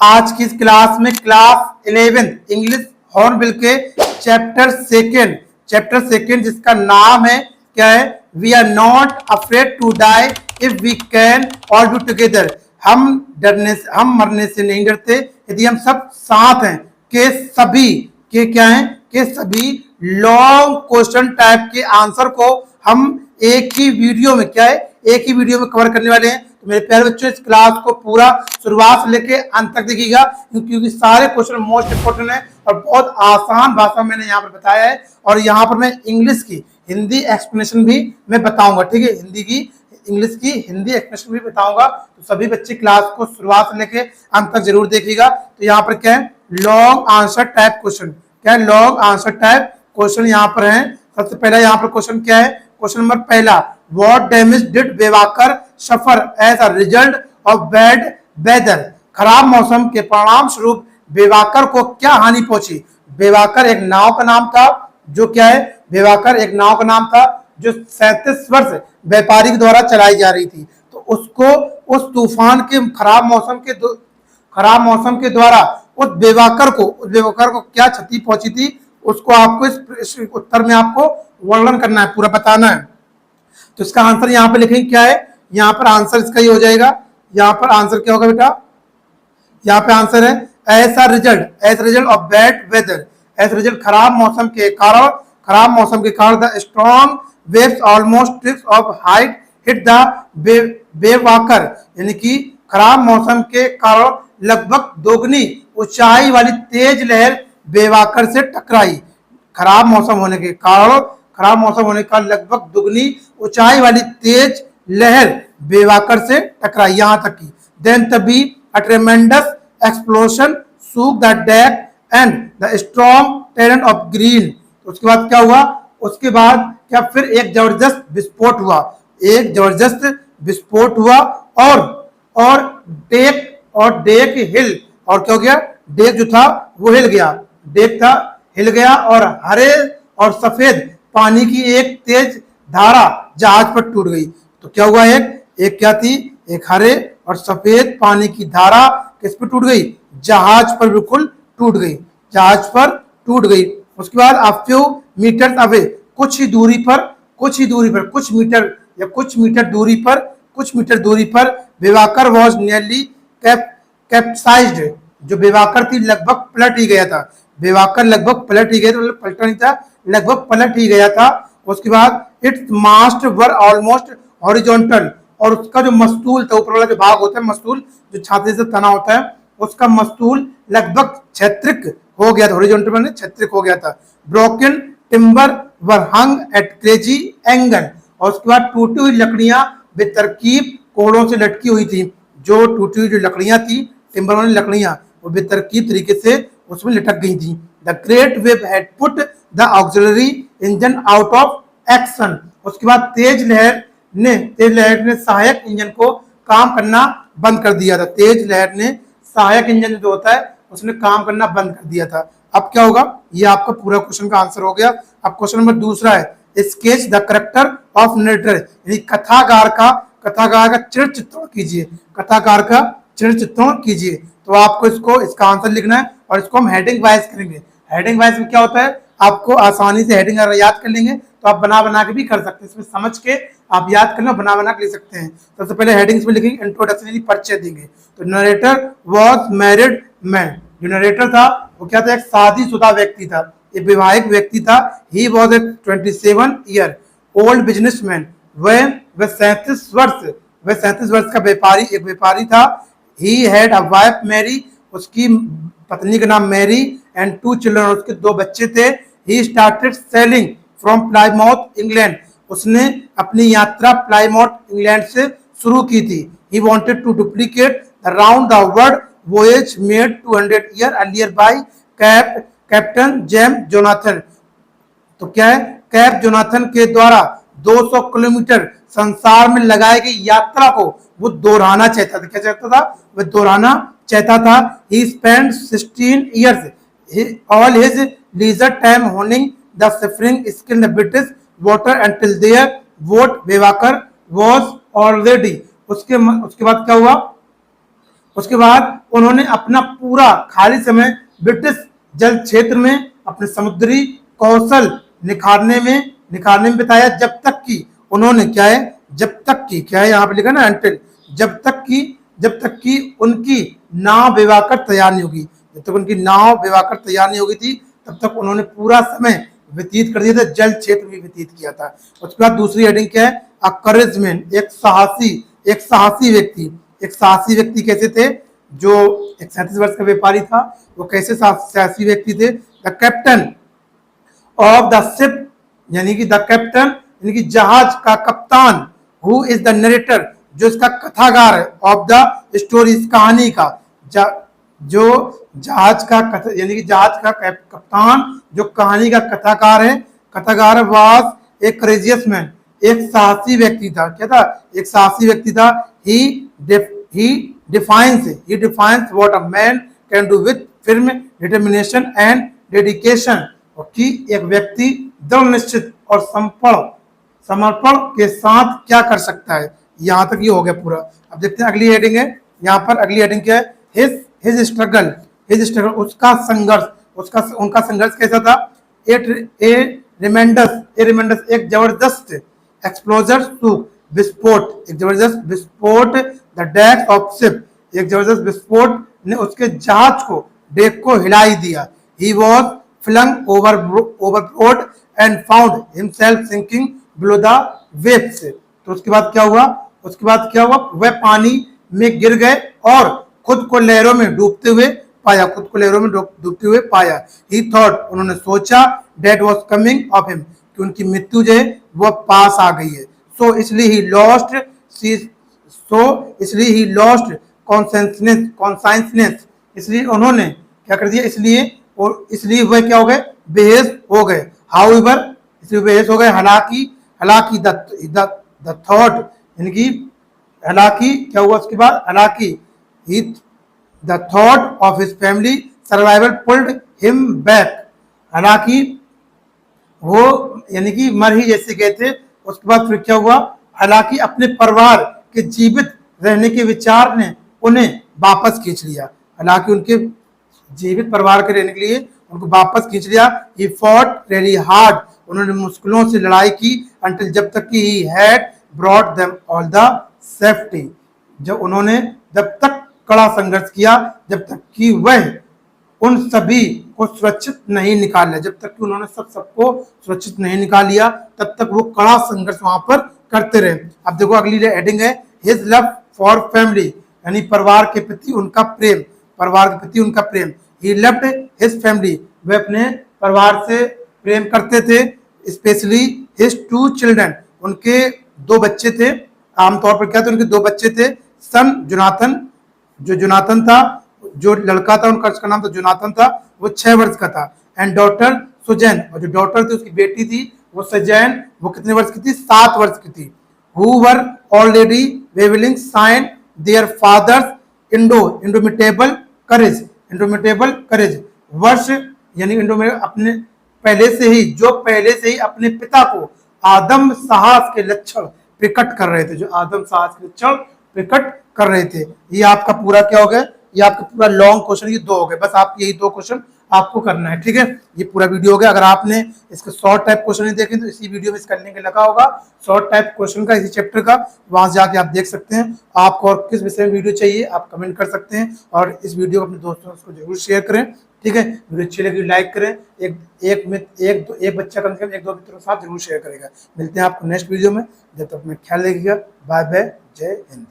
आज की इस क्लास में क्लास 11 इंग्लिश हॉर्नबिल के चैप्टर सेकेंड जिसका नाम है क्या है, we are not afraid to die if we can all be together. हम मरने से नहीं डरते यदि हम सब साथ हैं। के सभी के क्या है, के सभी लॉन्ग क्वेश्चन टाइप के आंसर को हम एक ही वीडियो में क्या है, एक ही वीडियो में कवर करने वाले हैं। तो मेरे प्यारे बच्चों, इस क्लास को पूरा शुरुआत से लेके अंत तक देखिएगा, क्योंकि सारे क्वेश्चन मोस्ट इंपोर्टेंट है और बहुत आसान भाषा में मैंने यहाँ पर बताया है। और यहाँ पर मैं इंग्लिश की हिंदी एक्सप्लेनेशन भी मैं बताऊंगा, ठीक है, इंग्लिश की हिंदी एक्सप्लेनेशन भी बताऊंगा। तो सभी बच्चे क्लास को शुरुआत से लेके अंत तक जरूर देखिएगा। तो यहाँ पर क्या है, लॉन्ग आंसर टाइप क्वेश्चन, क्या है, लॉन्ग आंसर टाइप क्वेश्चन यहाँ पर है। सबसे पहला यहाँ पर क्वेश्चन क्या है, क्वेश्चन नंबर पहला, what damage did Bewaker suffer as a result of bad weather. खराब मौसम के परिणाम स्वरूप बेवाकर को क्या हानि पहुंची। बेवाकर एक नाव का नाम था, जो क्या है, बेवाकर एक नाव का नाम था जो 37 वर्ष व्यापारी द्वारा चलाई जा रही थी। तो उसको उस तूफान के खराब मौसम के द्वारा उस बेवाकर को क्या क्षति पहुंची थी, उसको आपको इस उत्तर में आपको वर्णन करना है, पूरा बताना है। तो इसका आंसर यहाँ पे लिखेंगे क्या है, यहाँ पर आंसर इसका ये हो जाएगा। यहाँ पर आंसर क्या होगा बेटा, यहाँ पे आंसर है as result of bad weather, as result खराब मौसम के कारण the strong waves almost tricks of height hit the Bewaker, यानी कि खराब मौसम के कारण लगभग दोगुनी ऊंचाई वाली तेज लहर बेवाकर से टकराई। खराब मौसम होने के कारण लगभग दुगनी ऊंचाई वाली तेज लहर बेवाकर से टकराई, यहां तक की। देन तभी a tremendous explosion shook the deck and the strong torrent of green. उसके बाद क्या हुआ, उसके बाद क्या, फिर एक जबरदस्त विस्फोट हुआ और डेक हिल, और क्या हो गया, डेक जो था वो हिल गया और हरे और सफेद पानी की एक तेज धारा जहाज पर टूट गई। तो क्या हुआ, एक क्या थी, एक हरे और सफेद पानी की धारा किस पर टूट गई, जहाज पर बिल्कुल टूट गई। उसके बाद a few meters away, कुछ मीटर दूरी पर बेवाकर वॉज नियरली कैप्साइज्ड, जो बेवाकर थी लगभग पलट ही गया था। मतलब पलटा नहीं था, लगभग पलट ही गया था। उसके बाद its mast were almost horizontal, और उसका जो मस्तूल था, ऊपर वाला जो भाग होता है मस्तूल, जो छाती से तना होता है, उसका मस्तूल लगभग क्षैतिक हो गया था, हॉरिजॉन्टल में क्षैतिक हो गया था। ब्रोकन टिम्बर वर हंग एट क्रेजी एंगल, और उसके बाद टूटी हुई लकड़ियां बेतरकीब कोड़ों से लटकी हुई थी। जो टूटी हुई जो लकड़ियां थी, टिम्बर वाली लकड़ियां, वो बेतरकीब तरीके से उसमें लटक गई थी। The great wave had put the auxiliary engine out of action, उसके बाद तेज लहर ने सहायक इंजन को काम करना बंद कर दिया था। तेज लहर ने सहायक इंजन जो होता है उसने काम करना बंद कर दिया था। अब क्या होगा, ये आपका पूरा क्वेश्चन का आंसर हो गया। अब क्वेश्चन नंबर दूसरा है, sketch the character of narrator, यानी कथाकार का चित्र चित्रण कीजिए। तो आपको इसका आंसर लिखना है और इसको हम हेडिंग वाइज करेंगे। हेडिंग वाइज में क्या होता है, आपको आसानी से हेडिंग अगर याद कर लेंगे तो आप बना के भी कर सकते हैं, इसमें समझ के आप याद करना, बना के लिख सकते हैं। सबसे पहले हेडिंग्स में लिखेंगे इंट्रोडक्शन, यानी परिचय देंगे। तो नरेटर वॉज मैरिड मैन, जो नरेटर था वो क्या था, एक शादीशुदा व्यक्ति था, एक विवाहित व्यक्ति था। He was a 27 year old businessman, वह 37 वर्ष का व्यापारी था। He had a wife Mary, उसकी पत्नी का नाम मैरी, एंड 2 चिल्ड्रन, उसके 2 बच्चे थे। He started selling from Plymouth England, उसने अपनी यात्रा प्लाईमाउथ इंग्लैंड से शुरू की थी। He wanted to duplicate the round the world voyage made 200 year earlier by captain James Jonathan. तो क्या है, कैप जोनाथन के द्वारा 200 किलोमीटर संसार में लगाई गई यात्रा को वो दोहराना चाहता था। क्या चाहता था, वह दोहराना चाहता था। He spent 16 years all his leisure time honing the seafaring skill in the British water until their boat बेवाकर was already, उसके बाद क्या हुआ, उसके बाद उन्होंने अपना पूरा खाली समय ब्रिटिश जल क्षेत्र में अपने समुद्री कौशल निखारने में बिताया, उन्होंने क्या है, जब तक की क्या है यहाँ पे लिखा ना अंटिल, जब तक कि उनकी नाव विवाकर तैयार नहीं होगी, जब तक उनकी नाव विवाकर तैयार नहीं होगी थी तब तक उन्होंने पूरा समय व्यतीत कर दिया था, जल क्षेत्र में व्यतीत किया था। उसके बाद दूसरी हेडिंग क्या है, अकरेजमेंट, एक साहसी व्यक्ति कैसे थे, जो एक 37 वर्ष का व्यापारी था, वो कैसे साहसी व्यक्ति थे। The captain of the ship, यानी कि द कैप्टन यानी कि जहाज का कप्तान, हु इज द नरेटर, जो इसका कथाकार है, ऑफ द स्टोरी, इस कहानी का, जो जहाज का यानी कि जहाज का कप्तान जो कहानी का कथाकार वाज ए करेजियस मैन, एक साहसी व्यक्ति था। क्या था, एक साहसी व्यक्ति था। he defines what a man can do with firm determination and dedication, कि एक व्यक्ति दृढ़ निश्चित और समर्पण के साथ क्या कर सकता है। यहाँ तक ये हो गया पूरा। अब देखते हैं अगली हेडिंग है, यहाँ पर अगली हेडिंग क्या है, his struggle, उसका संघर्ष, उनका संघर्ष कैसा था। ए रिमेंडस, एक जबरदस्त एक्सप्लोजर विस्फोट, एक जबरदस्त विस्फोट, द डेक ऑफ शिप, एक जबरदस्त विस्फोट ने उसके जहाज को, डेक को हिलाई दिया। He was flung overboard and found himself sinking below the waves. तो उसके बाद क्या हुआ, वह पानी में गिर गए और खुद को लहरों में डूबते हुए पाया। ही थॉट, उन्होंने सोचा, death was coming of him, कि उनकी मृत्यु जो है वह पास आ गई है। सो इसलिए ही लॉस्ट कॉन्साइंसनेस, इसलिए उन्होंने क्या कर दिया, इसलिए वह क्या हो गए, बेहोश हो गए। हाउएवर, इसलिए बेहोश हो गए। हालांकि द थॉट, यानी कि हालांकि क्या हुआ उसके बाद, the thought of his family survival pulled him back, हालांकि वो यानी कि मर ही जैसे गए थे। उसके बाद फिर क्या हुआ, हालांकि अपने परिवार के जीवित रहने के विचार ने उन्हें वापस खींच लिया, हालांकि उनके जीवित परिवार के रहने के लिए उनको वापस खींच लिया। ही फॉट वेरी हार्ड, उन्होंने मुश्किलों से लड़ाई की, अंटिल, जब तक कि he had brought them all the safety, जब तक कड़ा संघर्ष किया, जब तक कि वह उन सभी को सुरक्षित नहीं निकाल लिया, जब तक कि उन्होंने सबको सुरक्षित नहीं निकाल लिया, तब तक वो कड़ा संघर्ष वहां पर करते रहे। अब देखो अगली हेडिंग है, हिज लव फॉर फैमिली, यानी परिवार के प्रति उनका प्रेम। ही लव्ड हिज फैमिली, वे अपने परिवार से प्रेम करते थे। स्पेशली हिज 2 चिल्ड्रन, उनके 2 बच्चे थे। आमतौर पर क्या थे, उनके 2 बच्चे थे। सन जोनाथन था, जो लड़का था उसका नाम था जोनाथन था, वो 6 वर्ष का था। एंड डॉटर सुजैन, और जो डॉटर थी उसकी बेटी थी वो सजैन, वो कितने वर्ष की थी, 7 वर्ष की थी। Who were already revelling in their father's indomitable courage, वर्ष यानी अपने पहले से ही अपने पिता को आदम साहस के लक्षण प्रकट कर रहे थे। ये आपका पूरा क्या हो गया, ये आपका पूरा लॉन्ग क्वेश्चन, ये 2 हो गए, बस आप यही 2 क्वेश्चन आपको करना है, ठीक है। ये पूरा वीडियो हो गया। अगर आपने इसके शॉर्ट टाइप क्वेश्चन नहीं देखे तो इसी वीडियो में इस करने के लगा होगा शॉर्ट टाइप क्वेश्चन का, इसी चैप्टर का, वहां से जाके आप देख सकते हैं। आपको और किस विषय में वीडियो चाहिए आप कमेंट कर सकते हैं, और इस वीडियो को अपने दोस्तों को जरूर शेयर करें, ठीक है। वीडियो अच्छी लगी लाइक करें, एक बच्चा कम से कम 1-2 मित्रों के साथ जरूर शेयर करेगा। मिलते हैं आपको नेक्स्ट वीडियो में, जब तक अपना ख्याल रखिएगा। बाय बाय, जय हिंद।